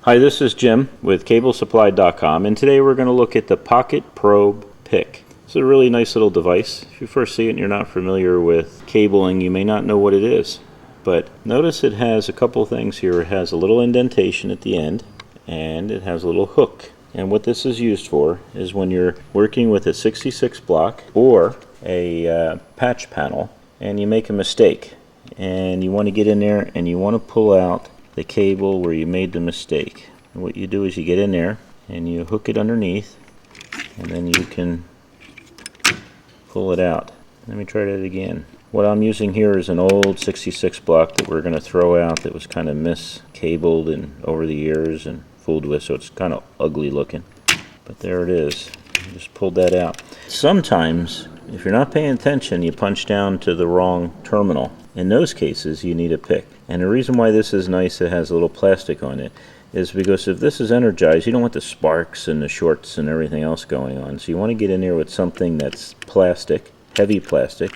Hi, this is Jim with CableSupply.com, and today we're going to look at the Pocket Probe Pick. It's a really nice little device. If you first see it and you're not familiar with cabling, you may not know what it is. But notice it has a couple things here. It has a little indentation at the end, and it has a little hook. And what this is used for is when you're working with a 66 block or a patch panel, and you make a mistake, and you want to get in there and you want to pull out the cable where you made the mistake. And what you do is you get in there and you hook it underneath, and then you can pull it out. Let me try that again. What I'm using here is an old 66 block that we're going to throw out that was kind of miscabled and over the years and fooled with, so it's kind of ugly looking. But there it is. I just pulled that out. Sometimes, if you're not paying attention, you punch down to the wrong terminal. In those cases, you need a pick. And the reason why this is nice, it has a little plastic on it, is because if this is energized, you don't want the sparks and the shorts and everything else going on. So you want to get in there with something that's plastic, heavy plastic,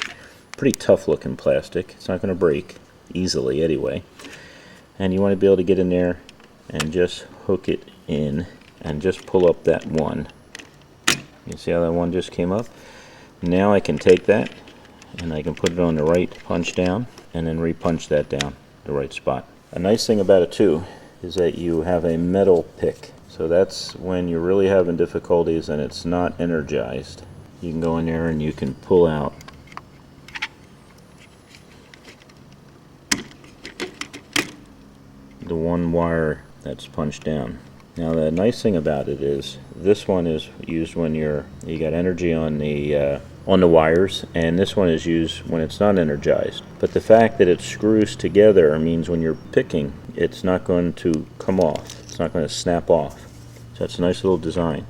pretty tough looking plastic. It's not going to break easily anyway. And you want to be able to get in there and just hook it in and just pull up that one. You see how that one just came up? Now I can take that and I can put it on the right punch down and then re-punch that down the right spot. A nice thing about it too is that you have a metal pick. So that's when you're really having difficulties and it's not energized. You can go in there and you can pull out the one wire that's punched down. Now the nice thing about it is this one is used when you got energy on the wires, and this one is used when it's not energized. But the fact that it screws together means when you're picking, it's not going to come off. It's not going to snap off. So it's a nice little design.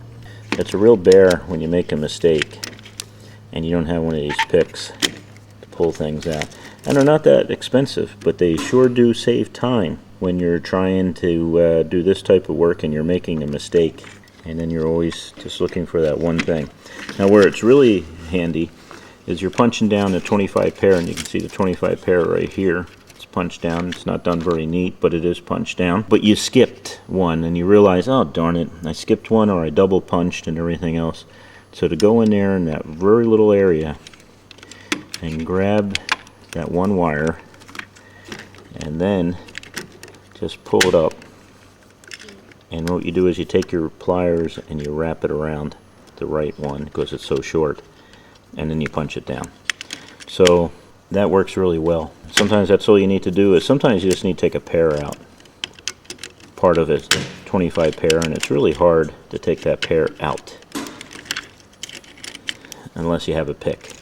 It's a real bear when you make a mistake and you don't have one of these picks to pull things out. And they're not that expensive, but they sure do save time when you're trying to do this type of work and you're making a mistake, and then you're always just looking for that one thing. Now where it's really handy is you're punching down a 25 pair, and you can see the 25 pair right here. It's punched down. It's not done very neat, but it is punched down. But you skipped one and you realize, oh darn it, I skipped one, or I double punched and everything else. So to go in there in that very little area and grab that one wire and then just pull it up, and what you do is you take your pliers and you wrap it around the right one because it's so short, and then you punch it down. So that works really well. Sometimes that's all you need to do. Is sometimes you just need to take a pair out. Part of it, 25 pair, and it's really hard to take that pair out unless you have a pick.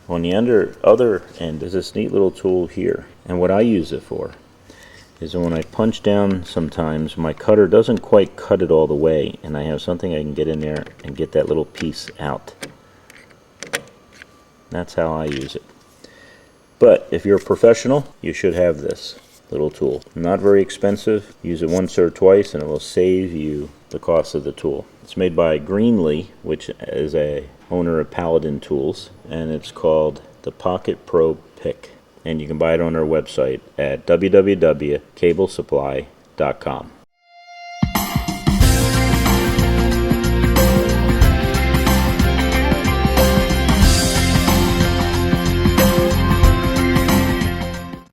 On the other end is this neat little tool here, and what I use it for is when I punch down, sometimes my cutter doesn't quite cut it all the way, and I have something I can get in there and get that little piece out. That's how I use it. But if you're a professional, you should have this little tool. Not very expensive. Use it once or twice and it will save you the cost of the tool. It's made by Greenlee, which is a owner of Paladin tools, and it's called the Pocket Probe Pick. And you can buy it on our website at www.CableSupply.com.